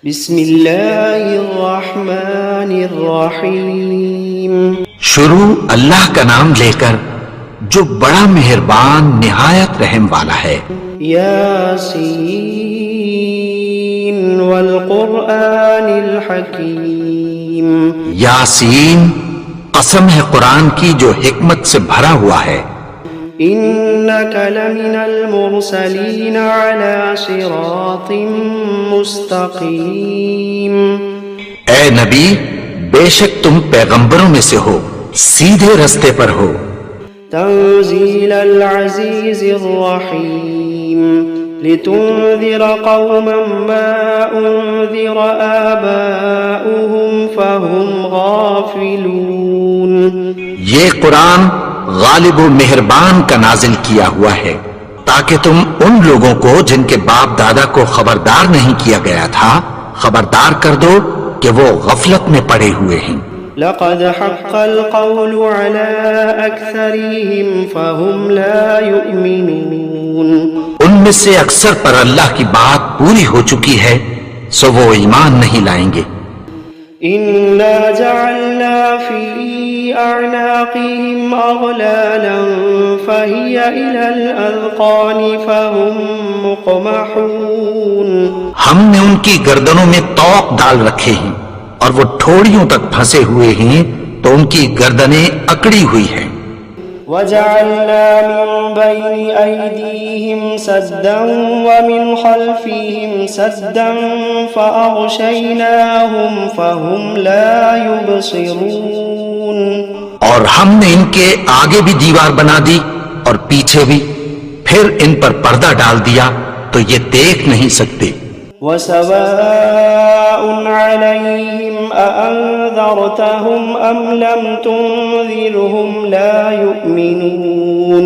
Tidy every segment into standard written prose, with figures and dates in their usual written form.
بسم اللہ الرحمن الرحیم۔ شروع اللہ کا نام لے کر جو بڑا مہربان نہایت رحم والا ہے۔ یاسین والقرآن الحکیم۔ یاسین، قسم ہے قرآن کی جو حکمت سے بھرا ہوا ہے۔ انک لمن المرسلین علی صراط مستقیم۔ اے نبی، بے شک تم پیغمبروں میں سے ہو، سیدھے رستے پر ہو۔ تنزیل العزیز الرحیم۔ لتنذر قوما ما انذر آباؤهم فهم غافلون۔ یہ قرآن غالب و مہربان کا نازل کیا ہوا ہے تاکہ تم ان لوگوں کو جن کے باپ دادا کو خبردار نہیں کیا گیا تھا خبردار کر دو کہ وہ غفلت میں پڑے ہوئے ہیں۔ لقد حق القول على أكثرهم فهم لا يؤمنون۔ ان میں سے اکثر پر اللہ کی بات پوری ہو چکی ہے سو وہ ایمان نہیں لائیں گے۔ إنا جعلنا في أعناقهم أغلالا فهي إلى الأذقان فهم مقمحون۔ ہم نے ان کی گردنوں میں طوق ڈال رکھے ہیں اور وہ ٹھوڑیوں تک پھنسے ہوئے ہیں تو ان کی گردنیں اکڑی ہوئی ہیں۔ وجعلنا من بين أيديهم سدا ومن خلفهم سدا فأغشيناهم فهم لا يبصرون۔ اور ہم نے ان کے آگے بھی دیوار بنا دی اور پیچھے بھی، پھر ان پر پردہ ڈال دیا تو یہ دیکھ نہیں سکتے۔ وسواء عليهم أأنذرتهم أم لم تنذرهم لا يؤمنون۔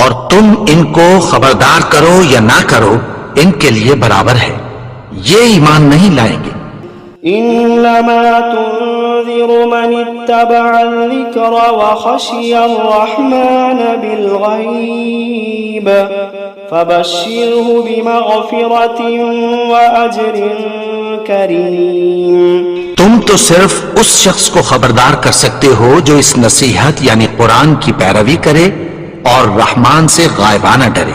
اور تم ان کو خبردار کرو یا نہ کرو ان کے لیے برابر ہے، یہ ایمان نہیں لائیں گے۔ إنما تنذر من اتبع الذكر وخشي الرحمن بالغيب فبشره بمغفرة وأجر كريم۔ تم تو صرف اس شخص کو خبردار کر سکتے ہو جو اس نصیحت یعنی قرآن کی پیروی کرے اور رحمان سے غائبانہ ڈرے،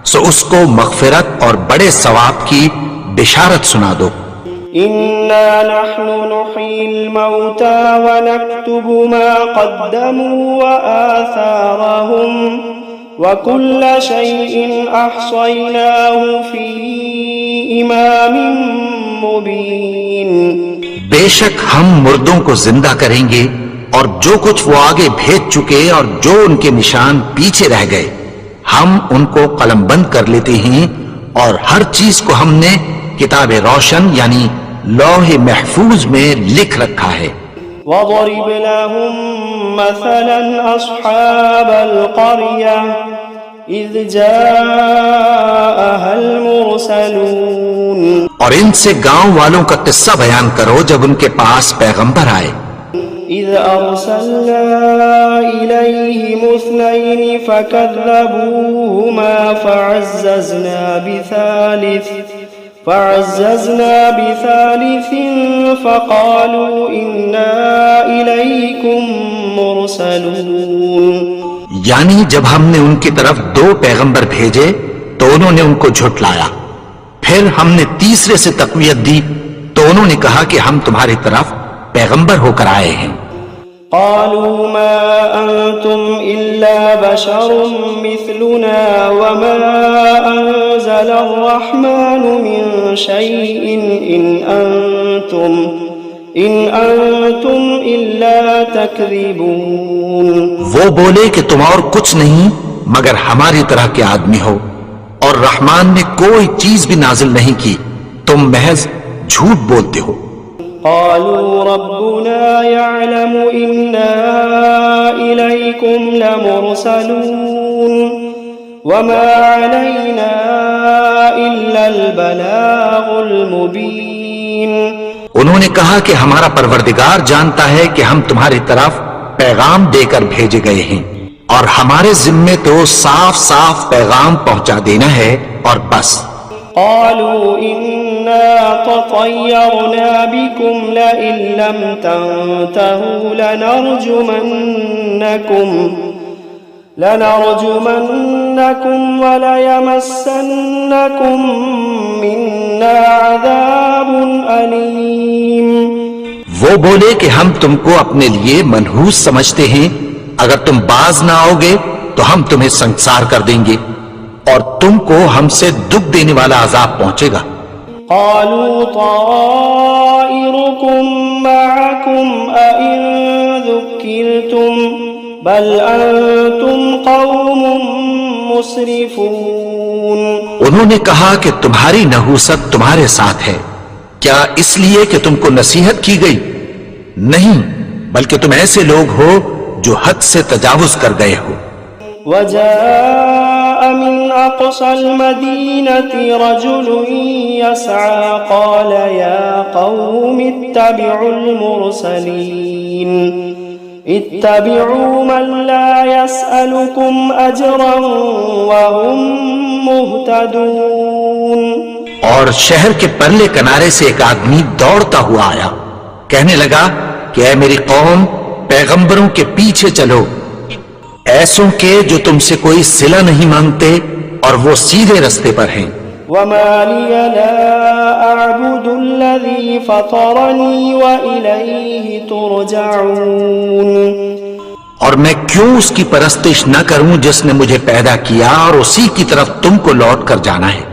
سو اس کو مغفرت اور بڑے ثواب کی بشارت سنا دو۔ إنا نحن نحيي الموتى ونكتب ما قدموا وآثارهم وكل شيء أحصيناه في إمام مبين۔ بے شک ہم مردوں کو زندہ کریں گے اور جو کچھ وہ آگے بھیج چکے اور جو ان کے نشان پیچھے رہ گئے ہم ان کو قلم بند کر لیتے ہیں، اور ہر چیز کو ہم نے کتاب روشن یعنی لوح محفوظ میں لکھ رکھا ہے۔ وَضَرِبْ لَهُمْ مَثَلًا أَصْحَابَ الْقَرْيَةِ إِذْ جَاءَهَا الْمُرْسَلُونَ۔ اور ان سے گاؤں والوں کا قصہ بیان کرو جب ان کے پاس پیغمبر آئے۔ إِذْ أَرْسَلْنَا إِلَيْهِمُ اثْنَيْنِ فَكَذَّبُوهُمَا فعززنا بثالث فقالوا إنا إليكم مرسلون۔ یعنی جب ہم نے ان کی طرف دو پیغمبر بھیجے تو انہوں نے ان کو جھٹلایا، پھر ہم نے تیسرے سے تقویت دی تو انہوں نے کہا کہ ہم تمہاری طرف پیغمبر ہو کر آئے ہیں۔ قالوا ما أنتم إلا بشر مثلنا وما أنزل الرحمن من شيء إن أنتم إلا تكذبون۔ وہ بولے کہ تم اور کچھ نہیں مگر ہماری طرح کے آدمی ہو، اور رحمان نے کوئی چیز بھی نازل نہیں کی، تم محض جھوٹ بولتے ہو۔ قالوا ربنا يعلم إنا إليكم لمرسلون وما علينا إلا البلاغ المبين۔ انہوں نے کہا کہ ہمارا پروردگار جانتا ہے کہ ہم تمہاری طرف پیغام دے کر بھیجے گئے ہیں، اور ہمارے ذمے تو صاف صاف پیغام پہنچا دینا ہے اور بس۔ قالوا إنا تطيرنا بكم لئن لم تنتهوا لنرجمنكم وليمسنكم منا عذاب أليم. وہ بولے کہ ہم تم کو اپنے لیے منحوس سمجھتے ہیں، اگر تم باز نہ آؤ گے تو ہم تمہیں سنسار کر دیں گے اور تم کو ہم سے دکھ دینے والا عذاب پہنچے گا. قالوا طائركم معكم أئن ذكرتم بل أنتم قوم مسرفون. انہوں نے کہا کہ تمہاری نحوست تمہارے ساتھ ہے، کیا اس لیے کہ تم کو نصیحت کی گئی؟ نہیں، بلکہ تم ایسے لوگ ہو جو حد سے تجاوز کر گئے ہو. وجاء من أقصى المدينة رجل يسعى قال يا قوم اتبعوا المرسلين اتبعوا من لا يسألكم أجرا وهم مهتدون. اور شہر کے پرلے کنارے سے ایک آدمی دوڑتا ہوا آیا، کہنے لگا کہ اے میری قوم، پیغمبروں کے پیچھے چلو، ایسوں کے جو تم سے کوئی صلہ نہیں مانگتے اور وہ سیدھے رستے پر ہیں. وما لي لا أعبد الذي فطرني وإليه ترجعون. اور میں کیوں اس کی پرستش نہ کروں جس نے مجھے پیدا کیا اور اسی کی طرف تم کو لوٹ کر جانا ہے.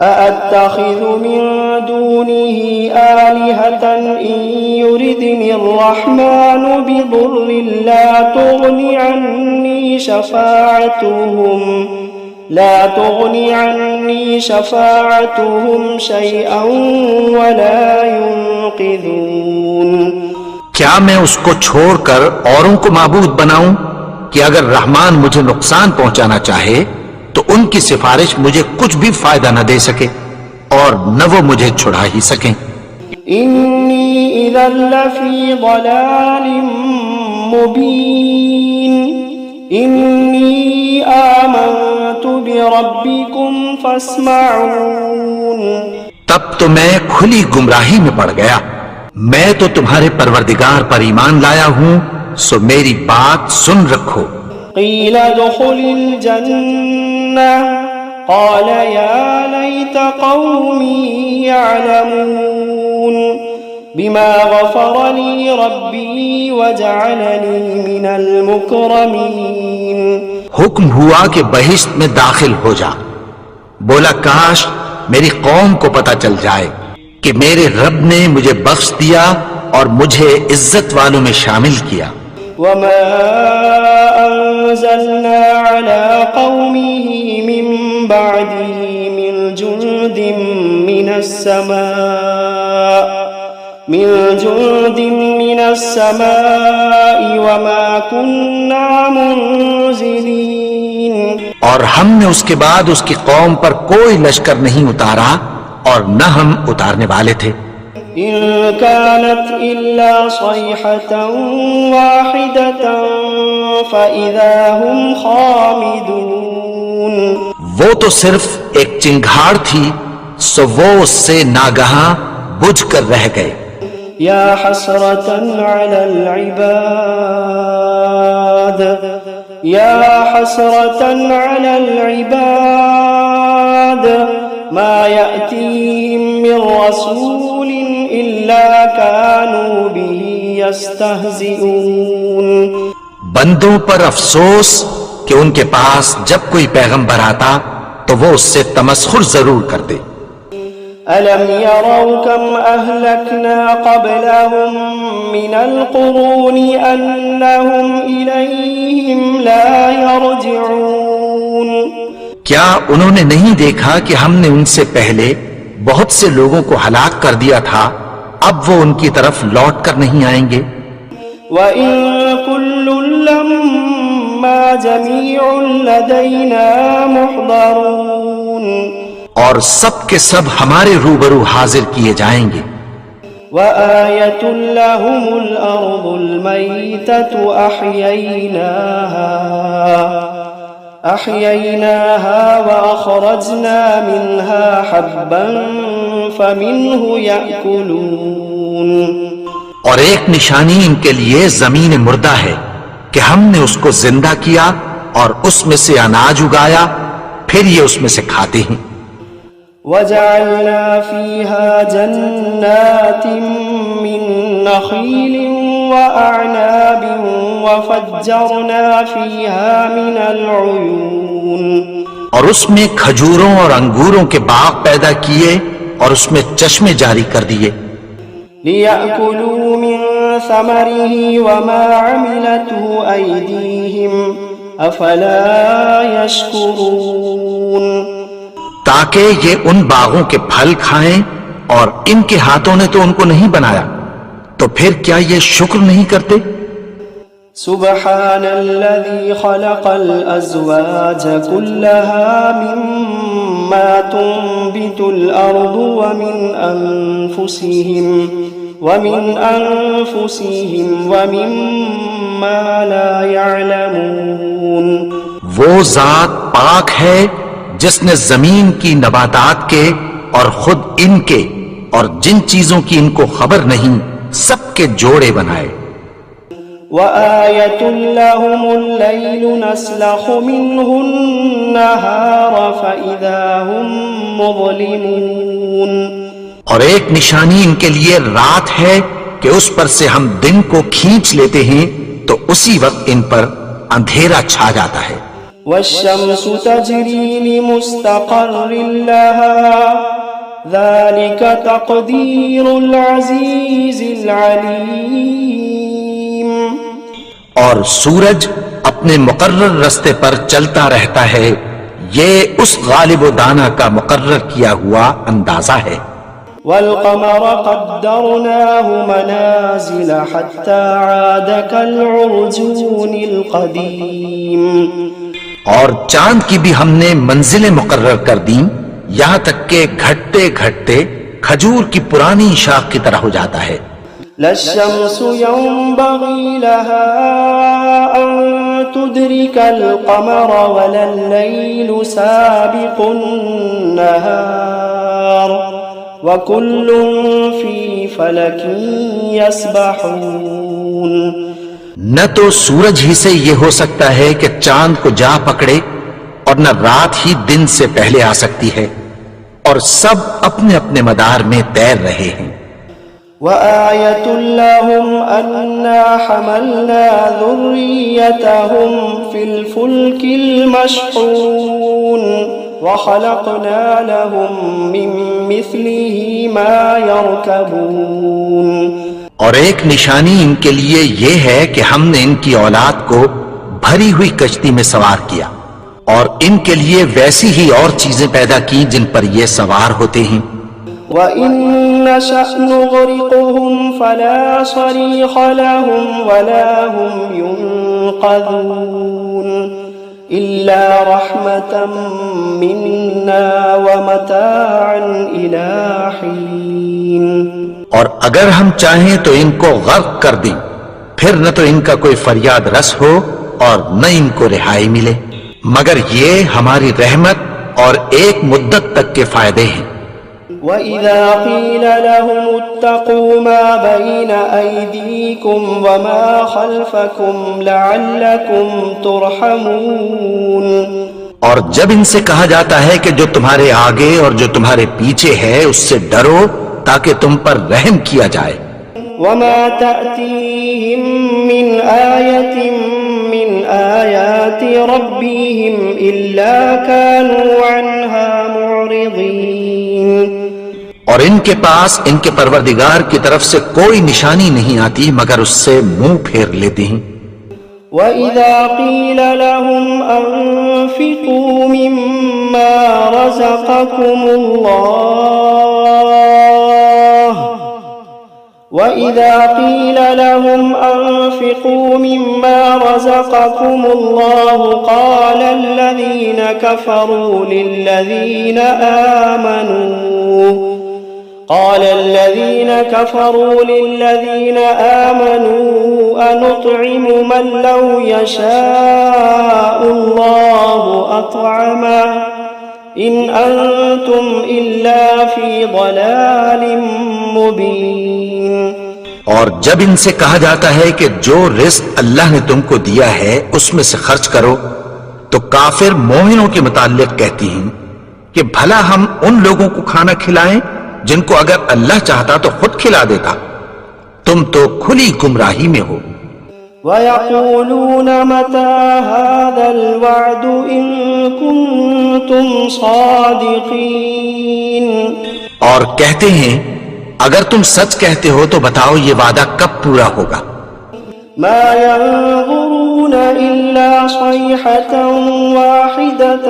أأتخذ من دونه آلهة إن يردني الرحمن بضر لا تغني عني شفاعتهم شيئا ولا ينقذون. کیا میں اس کو چھوڑ کر اوروں کو معبود بناؤں کہ اگر رحمان مجھے نقصان پہنچانا چاہے تو ان کی سفارش مجھے کچھ بھی فائدہ نہ دے سکے اور نہ وہ مجھے چھڑا ہی سکیں. انی اذا لفی ضلال مبین انی آمنت بربکم فاسمعون. تب تو میں کھلی گمراہی میں پڑ گیا، میں تو تمہارے پروردگار پر ایمان لایا ہوں، سو میری بات سن رکھو. قیل ادخل الجنة قال يا ليت قومي يعلمون بما غفر لي ربي وجعلني من المكرمين. حکم ہوا کہ بہشت میں داخل ہو جا. بولا کاش میری قوم کو پتہ چل جائے کہ میرے رب نے مجھے بخش دیا اور مجھے عزت والوں میں شامل کیا. وما أنزلنا على قومه من بعده من جند من السماء وما كنا منزلين. اور ہم نے اس کے بعد اس کی قوم پر کوئی لشکر نہیں اتارا اور نہ ہم اتارنے والے تھے. إن كانت إلا صيحة واحدة فإذا هم خامدون. وہ تو صرف ایک چنگھاڑ تھی، سو وہ اس سے ناگہاں بجھ کر رہ گئے. يا حسرة على العباد ما يأتيهم من رسول إلا كانوا به يستهزئون. بندوں پر افسوس کہ ان کے پاس جب کوئی پیغمبر آتا تو وہ اس سے تمسخر ضرور کرتے. ألم يروا كم أهلكنا قبلهم من القرون أنهم إليهم لا يرجعون. کیا انہوں نے نہیں دیکھا کہ ہم نے ان سے پہلے بہت سے لوگوں کو ہلاک کر دیا تھا، اب وہ ان کی طرف لوٹ کر نہیں آئیں گے. وَإِن كُلٌّ لَّمَّا جَمِيعٌ لَّدَيْنَا مُحْضَرُونَ. اور سب کے سب ہمارے روبرو حاضر کیے جائیں گے. وَآيَةٌ لَّهُمُ الْأَرْضُ الْمَيْتَةُ أحييناها وأخرجنا منها حبا فمنه يأكلون اور ایک نشانی ان کے لیے زمین مردہ ہے کہ ہم نے اس کو زندہ کیا اور اس میں سے اناج اگایا، پھر یہ اس میں سے کھاتے ہیں۔ وجعلنا فيها جنات من نخيل وأعناب وفجرنا فيها من العيون، اور اس میں کھجوروں اور انگوروں کے باغ پیدا کیے اور اس میں چشمے جاری کر دیے، ليأكلوا من ثمره وما عملته أيديهم أفلا يشكرون، تاکہ یہ ان باغوں کے پھل کھائیں اور ان کے ہاتھوں نے تو ان کو نہیں بنایا، تو پھر کیا یہ شکر نہیں کرتے؟ سبحان الذي خلق الأزواج كلها مما تنبت الأرض ومن أنفسهم ومما لا يعلمون، وہ ذات پاک ہے جس نے زمین کی نباتات کے اور خود ان کے اور جن چیزوں کی ان کو خبر نہیں سب کے جوڑے بنائے۔ وآية لهم الليل نسلخ منه النهار فإذا هم مظلمون، اور ایک نشانی ان کے لیے رات ہے کہ اس پر سے ہم دن کو کھینچ لیتے ہیں تو اسی وقت ان پر اندھیرا چھا جاتا ہے۔ والشمس تجري لمستقر لها ذلك تقدير العزيز العليم، اور سورج اپنے مقرر رستے پر چلتا رہتا ہے، یہ اس غالب و دانا کا مقرر کیا ہوا اندازہ ہے۔ والقمر قدرناه منازل حتى عاد كالعرجون القديم، اور چاند کی بھی ہم نے منزلیں مقرر کر دیں یہاں تک کہ گھٹتے گھٹتے کھجور کی پرانی شاخ کی طرح ہو جاتا ہے۔ لا الشمس ينبغي لها أن تدرك القمر ولا الليل سابق النهار وكل في فلك يسبحون، نہ تو سورج ہی سے یہ ہو سکتا ہے کہ چاند کو جا پکڑے اور نہ رات ہی دن سے پہلے آ سکتی ہے، اور سب اپنے اپنے مدار میں تیر رہے ہیں۔ وآية لهم أنا حملنا ذريتهم في الفلك المشحون وخلقنا لهم من مثله ما يركبون، اور ایک نشانی ان کے لیے یہ ہے کہ ہم نے ان کی اولاد کو بھری ہوئی کشتی میں سوار کیا اور ان کے لیے ویسی ہی اور چیزیں پیدا کی جن پر یہ سوار ہوتے ہیں۔ وَإِن نَّشَأْ نُغْرِقْهُمْ فَلَا صَرِيخَ لَهُمْ وَلَا هُمْ يُنقَذُونَ إِلَّا رَحْمَةً مِّنَّا وَمَتَاعًا إِلَىٰ حِينٍ، اور اگر ہم چاہیں تو ان کو غرق کر دیں، پھر نہ تو ان کا کوئی فریاد رس ہو اور نہ ان کو رہائی ملے، مگر یہ ہماری رحمت اور ایک مدت تک کے فائدے ہیں۔ وَإِذَا قِيلَ لَهُمُ اتَّقُوا مَا بَيْنَ أَيْدِيكُمْ وَمَا خَلْفَكُمْ لَعَلَّكُمْ تُرْحَمُونَ، اور جب ان سے کہا جاتا ہے کہ جو تمہارے آگے اور جو تمہارے پیچھے ہے اس سے ڈرو تاکہ تم پر رحم کیا جائے۔ وَمَا تَأْتِيهِم مِّنْ آيَةٍ مِّنْ آيَاتِ رَبِّهِمْ إِلَّا كَانُوا عَنْهَا مُعْرِضِينَ، اور ان کے پاس ان کے پروردگار کی طرف سے کوئی نشانی نہیں آتی مگر اس سے منہ پھیر لیتے ہیں۔ وَإِذَا قِيلَ لَهُمْ أَنفِقُوا مِمَّا رَزَقَكُمُ اللَّهُ وَإِذَا قِيلَ لَهُمْ أَنفِقُوا مِمَّا رَزَقَكُمُ اللَّهُ قَالَ الَّذِينَ كَفَرُوا لِلَّذِينَ آمَنُوا أَنُطْعِمُ مَن لَّوْ يَشَاءُ اللَّهُ أَطْعَمَهُ إن أنتم إلا في ضلال مبين. اور جب ان سے کہا جاتا ہے کہ جو رزق اللہ نے تم کو دیا ہے اس میں سے خرچ کرو، تو کافر مومنوں کے متعلق کہتی ہیں کہ بھلا ہم ان لوگوں کو کھانا کھلائیں جن کو اگر اللہ چاہتا تو خود کھلا دیتا، تم تو کھلی گمراہی میں ہو. وَيَقُولُونَ مَتَى هَذَا الْوَعْدُ إِن كُنتُمْ صَادِقِينَ. اور کہتے ہیں اگر تم سچ کہتے ہو تو بتاؤ یہ وعدہ کب پورا ہوگا. مَا يَنظُرُونَ إِلَّا صَيْحَةً وَاحِدَةً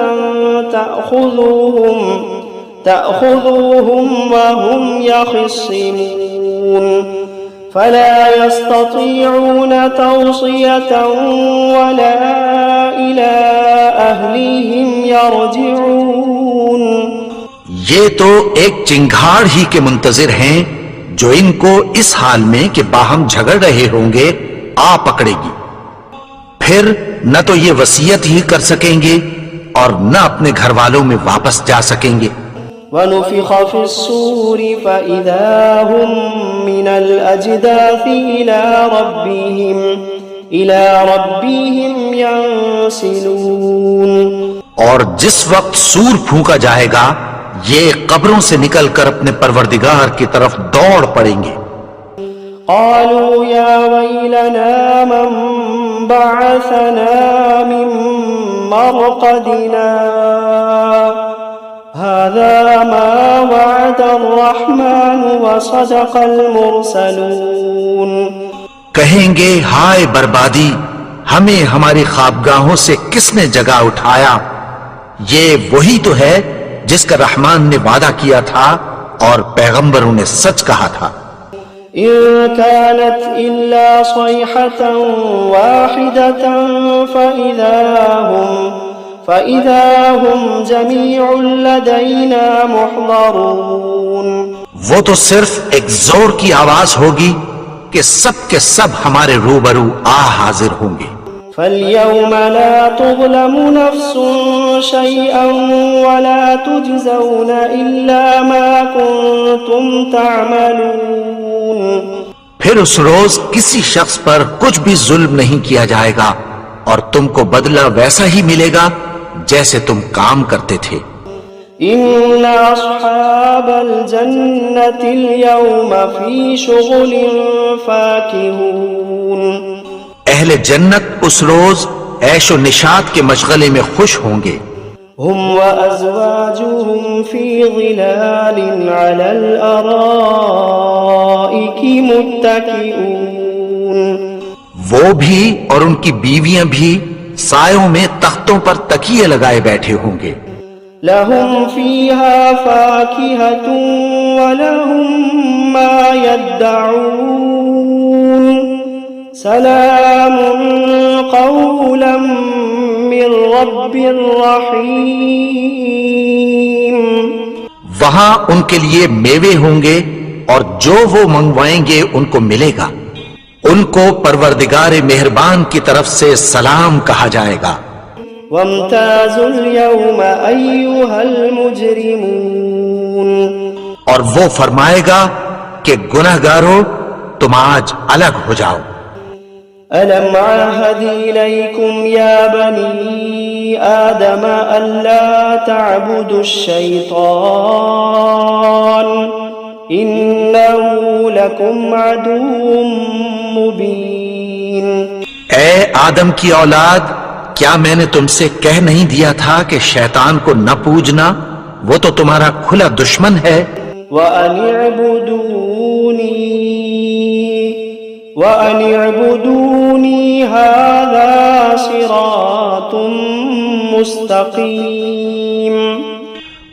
تَأْخُذُوهُمْ وَهُمْ يَخِصِّمُونَ فَلَا يَسْتَطِيعُونَ تَوْصِيَةً وَلَا إِلَىٰ أَهْلِهِمْ يَرْجِعُونَ. یہ تو ایک چنگھاڑ ہی کے منتظر ہیں جو ان کو اس حال میں کہ باہم جھگڑ رہے ہوں گے آ پکڑے گی، پھر نہ تو یہ وصیت ہی کر سکیں گے اور نہ اپنے گھر والوں میں واپس جا سکیں گے. وَنُفِخَ فِي الصُّورِ فَإِذَا هُم مِّنَ الْأَجْدَاثِ إِلَىٰ رَبِّهِمْ يَنسِلُونَ. اور جس وقت سور پھونکا جائے گا یہ قبروں سے نکل کر اپنے پروردگار کی طرف دوڑ پڑیں گے. قالوا يا ويلنا من بعثنا من مرقدنا هذا ما وعد الرحمن وصدق المرسلون. کہیں گے ہائے بربادی، ہمیں ہماری خوابگاہوں سے کس نے جگا اٹھایا، یہ وہی تو ہے جس کا رحمان نے وعدہ کیا تھا اور پیغمبروں نے سچ کہا تھا. إن كانت إلا صيحة واحدة فإذا هم جميع لدينا محضرون. وہ تو صرف ایک زور کی آواز ہوگی کہ سب کے سب ہمارے روبرو حاضر ہوں گے. فَالْيَوْمَ لَا تُظْلَمُ نَفْسٌ شَيْئًا وَلَا تُجْزَوْنَ إِلَّا مَا كُنتُمْ تَعْمَلُونَ. پھر اس روز کسی شخص پر کچھ بھی ظلم نہیں کیا جائے گا اور تم کو بدلہ ویسا ہی ملے گا جیسے تم کام کرتے تھے. إِنَّ أَصْحَابَ الْجَنَّةِ الْيَوْمَ فِي شُغُلٍ فَاكِهُونَ. اہل جنت اس روز عیش و نشاط کے مشغلے میں خوش ہوں گے. هم وأزواجهم في ظلال على الأرائك متكئون. وہ بھی اور ان کی بیویاں بھی سایوں میں تختوں پر تکیے لگائے بیٹھے ہوں گے. لهم فيها فاكهة ولهم ما يدعون سلام قولا من رب رحیم. وہاں ان کے لیے میوے ہوں گے اور جو وہ منگوائیں گے ان کو ملے گا. ان کو پروردگار مہربان کی طرف سے سلام کہا جائے گا. وامتازوا اليوم أيها المجرمون. اور وہ فرمائے گا کہ گنہگارو تم آج الگ ہو جاؤ. ألم عاهد إليكم يا بني آدم ألا تعبدوا الشيطان إنه لكم عدو مبين. اے آدم کی اولاد، کیا میں نے تم سے کہہ نہیں دیا تھا کہ شیطان کو نہ پوجنا، وہ تو تمہارا کھلا دشمن ہے. وَأَنِ اعْبُدُونِي هَذَا صِرَاطٌ مُسْتَقِيم.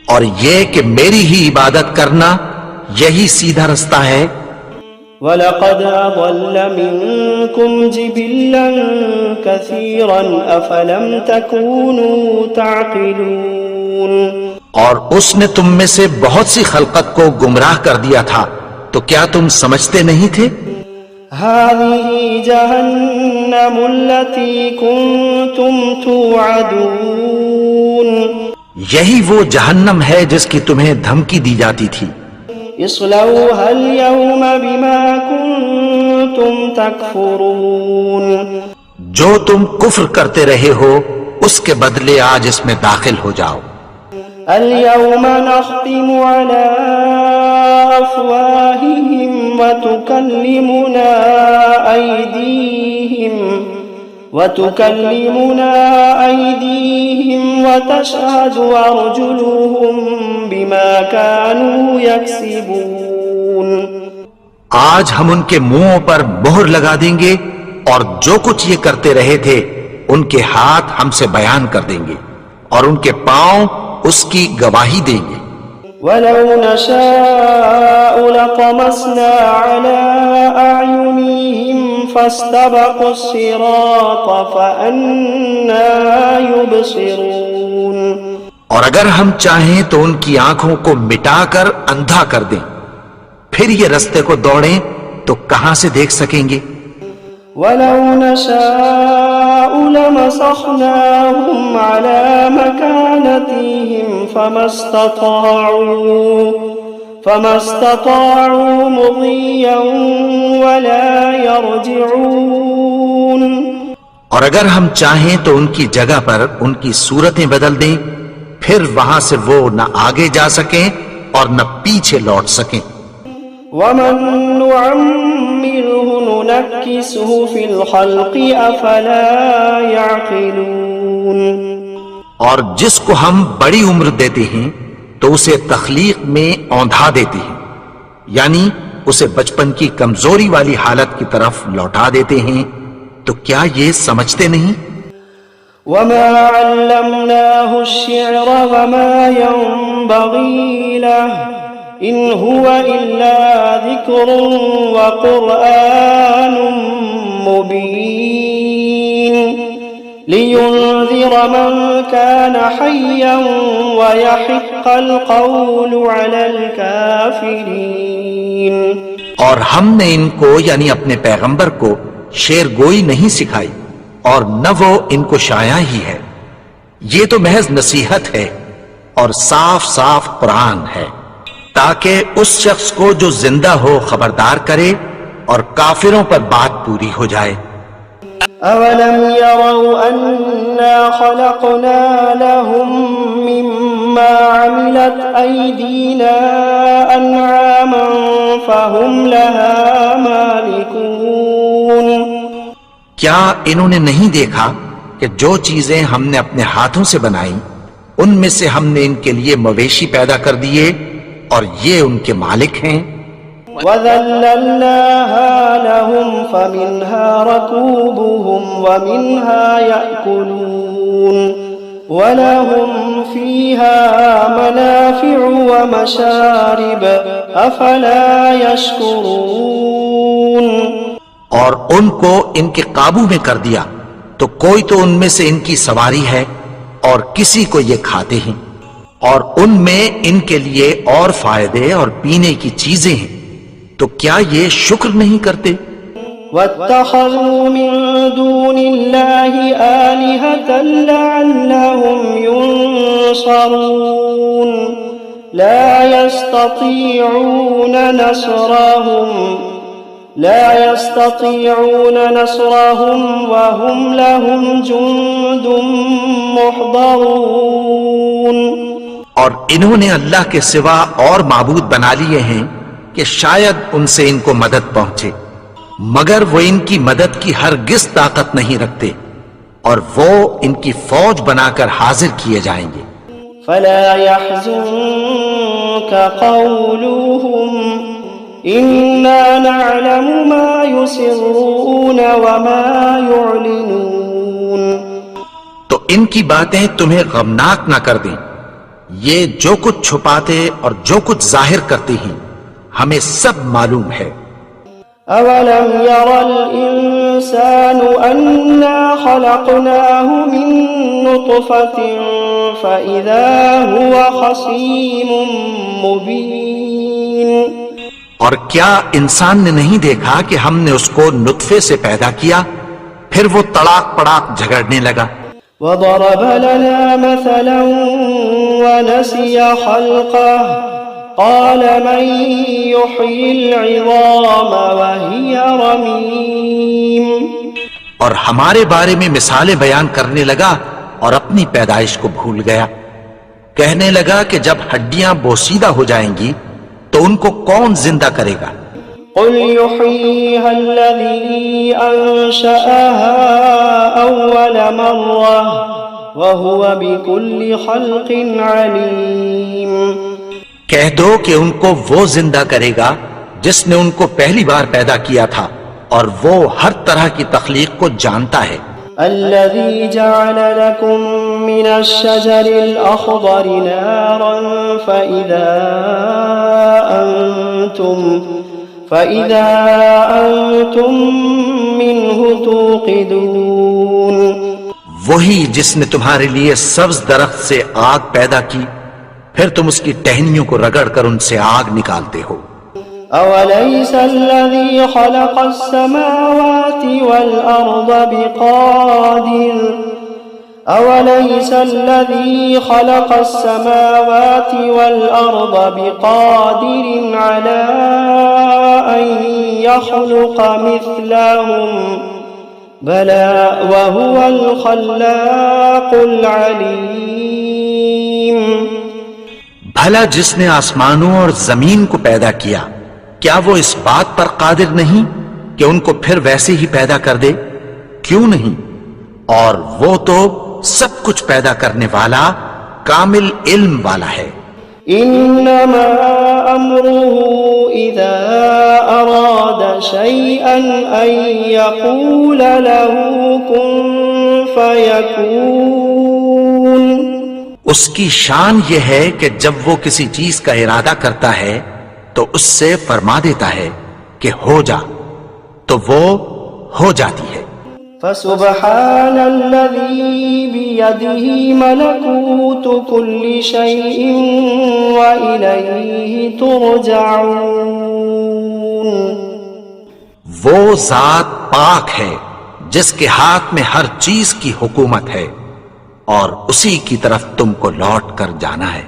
اور یہ کہ میری ہی عبادت کرنا یہی سیدھا رستہ ہے. وَلَقَدْ أَضَلَّ مِنكُمْ جِبِلًّا كَثِيرًا أَفَلَمْ تَكُونُوا تَعْقِلُونَ. اور اس نے تم میں سے بہت سی خلقت کو گمراہ کر دیا تھا، تو کیا تم سمجھتے نہیں تھے؟ هَذِهِ جَهَنَّمُ الَّتِي كُنتُمْ تُوعَدُونَ. یہی وہ جہنم ہے جس کی تمہیں دھمکی دی جاتی تھی. اصلوها اليوم بما كنتم تكفرون. جو تم کفر کرتے رہے ہو اس کے بدلے آج اس میں داخل ہو جاؤ. اليوم نختم على أفواههم وتكلمنا أيديهم وتشهد أرجلهم بما كانوا يكسبون. آج ہم ان کے منہوں پر مہر لگا دیں گے اور جو کچھ یہ کرتے رہے تھے ان کے ہاتھ ہم سے بیان کر دیں گے اور ان کے پاؤں اس کی گواہی دیں گے. وَلَوْ نَشَاءُ لَطَمَسْنَا عَلَىٰ أَعْيُنِهِمْ فَاسْتَبَقُوا الصِّرَاطَ فَأَنَّىٰ يُبْصِرُونَ. اور اگر ہم چاہیں تو ان کی آنکھوں کو مٹا کر اندھا کر دیں، پھر یہ رستے کو دوڑیں تو کہاں سے دیکھ سکیں گے. وَلَوْ نَشَاءُ لَمَسَخْنَاهُمْ عَلَىٰ مَكَانَتِهِمْ فَمَا اسْتَطَاعُوا مُضِيًّا وَلَا يَرْجِعُونَ. اور اگر ہم چاہیں تو ان کی جگہ پر ان کی صورتیں بدل دیں، پھر وہاں سے وہ نہ آگے جا سکیں اور نہ پیچھے لوٹ سکیں. وَمَن نُّعَمِّرْهُ نُنَكِّسْهُ فِي الْخَلْقِ أَفَلَا يَعْقِلُونَ. اور جس کو ہم بڑی عمر دیتے ہیں تو اسے تخلیق میں اوندھا دیتے ہیں، یعنی اسے بچپن کی کمزوری والی حالت کی طرف لوٹا دیتے ہیں. تو کیا یہ سمجھتے نہیں؟ وَمَا عَلَّمْنَاهُ الشِّعْرَ وَمَا يَنبَغِي لَهُ إِنْ هُوَ إِلَّا ذِكْرٌ وَقُرْآنٌ مُبِينٌ لِيُنذِرَ مَنْ كَانَ حَيًّا وَيَحِقَّ الْقَوْلُ عَلَى الْكَافِرِينَ. اور ہم نے ان کو یعنی اپنے پیغمبر کو شعر گوئی نہیں سکھائی اور نہ وہ ان کو شایع ہی ہے. یہ تو محض نصیحت ہے اور صاف صاف قرآن ہے تاکہ اس شخص کو جو زندہ ہو خبردار کرے اور کافروں پر بات پوری ہو جائے. أَوَلَمْ يَرَوْا أَنَّا خَلَقْنَا لَهُم مِّمَّا عَمِلَتْ أَيْدِينَا أَنْعَامًا فَهُمْ لَهَا مَالِكُونَ. کیا انہوں نے نہیں دیکھا کہ جو چیزیں ہم نے اپنے ہاتھوں سے بنائی ان میں سے ہم نے ان کے لیے مویشی پیدا کر دیے اور یہ ان کے مالک ہیں. وَذَلَّلْنَاهَا لَهُمْ فَمِنْهَا رَكُوبُهُمْ وَمِنْهَا يَأْكُلُونَ وَلَهُمْ فِيهَا مَنَافِعُ وَمَشَارِبُ أَفَلَا يَشْكُرُونَ. اور ان کو ان کے قابو میں کر دیا تو کوئی تو ان میں سے ان کی سواری ہے اور کسی کو یہ کھاتے ہیں، اور ان میں ان کے لیے اور فائدے اور پینے کی چیزیں ہیں. تو کیا یہ شکر نہیں کرتے؟ وَاتَّخَذُوا مِن دُونِ اللَّهِ آلِهَةً لَعَلَّهُمْ يُنصَرُونَ لَا يَسْتَطِيعُونَ نَصْرَهُمْ وَهُمْ لَهُمْ جُندٌ مُحْضَرُونَ. اور انہوں نے اللہ کے سوا اور معبود بنا لیے ہیں کہ شاید ان سے ان کو مدد پہنچے، مگر وہ ان کی مدد کی ہرگز طاقت نہیں رکھتے اور وہ ان کی فوج بنا کر حاضر کیے جائیں گے. فَلَا يَحْزُنكَ قَوْلُهُمْ إِنَّا نَعْلَمُ مَا يُسِرُّونَ وَمَا يُعْلِنُونَ. تو ان کی باتیں تمہیں غمناک نہ کر دیں، یہ جو کچھ چھپاتے اور جو کچھ ظاہر کرتے ہیں ہمیں سب معلوم ہے. أَوَلَمْ يَرَ الْإِنسَانُ أَنَّا خَلَقْنَاهُ مِن نُّطْفَةٍ فَإِذَا هُوَ خَصِيمٌ مُّبِينٌ. اور کیا انسان نے نہیں دیکھا کہ ہم نے اس کو نطفے سے پیدا کیا پھر وہ تڑاک پڑاک جھگڑنے لگا. وضرب لنا مثلا ونسي خلقه قال من يحيي العظام وهي رميم. اور ہمارے بارے میں مثالیں بیان کرنے لگا اور اپنی پیدائش کو بھول گیا. کہنے لگا کہ جب ہڈیاں بوسیدہ ہو جائیں گی تو ان کو کون زندہ کرے گا؟ قل يحييها الذي أنشأها أول مرة وهو بكل خلق عليم. کہہ دو کہ ان کو وہ زندہ کرے گا جس نے ان کو پہلی بار پیدا کیا تھا اور وہ ہر طرح کی تخلیق کو جانتا ہے. الذي جعل لكم من الشجر الأخضر نارا فإذا أنتم منه توقدون. وہی جس نے تمہارے لیے سبز درخت سے آگ پیدا کی پھر تم اس کی ٹہنیوں کو رگڑ کر ان سے آگ نکالتے ہو. أوليس الذي خلق السماوات والأرض بقادر على أن يخلق مثلهم بلى وهو الخلاق العليم. بھلا جس نے آسمانوں اور زمین کو پیدا کیا کیا وہ اس بات پر قادر نہیں کہ ان کو پھر ویسے ہی پیدا کر دے؟ کیوں نہیں؟ اور وہ تو سب کچھ پیدا کرنے والا کامل علم والا ہے. انما امره اذا اراد شيئا ان يقول له كن فيكون. اس کی شان یہ ہے کہ جب وہ کسی چیز کا ارادہ کرتا ہے تو اس سے فرما دیتا ہے کہ ہو جا تو وہ ہو جاتی ہے. فسبحان الذي بيده ملكوت كل شيء وإليه ترجعون. وہ ذات پاک ہے جس کے ہاتھ میں ہر چیز کی حکومت ہے اور اسی کی طرف تم کو لوٹ کر جانا ہے.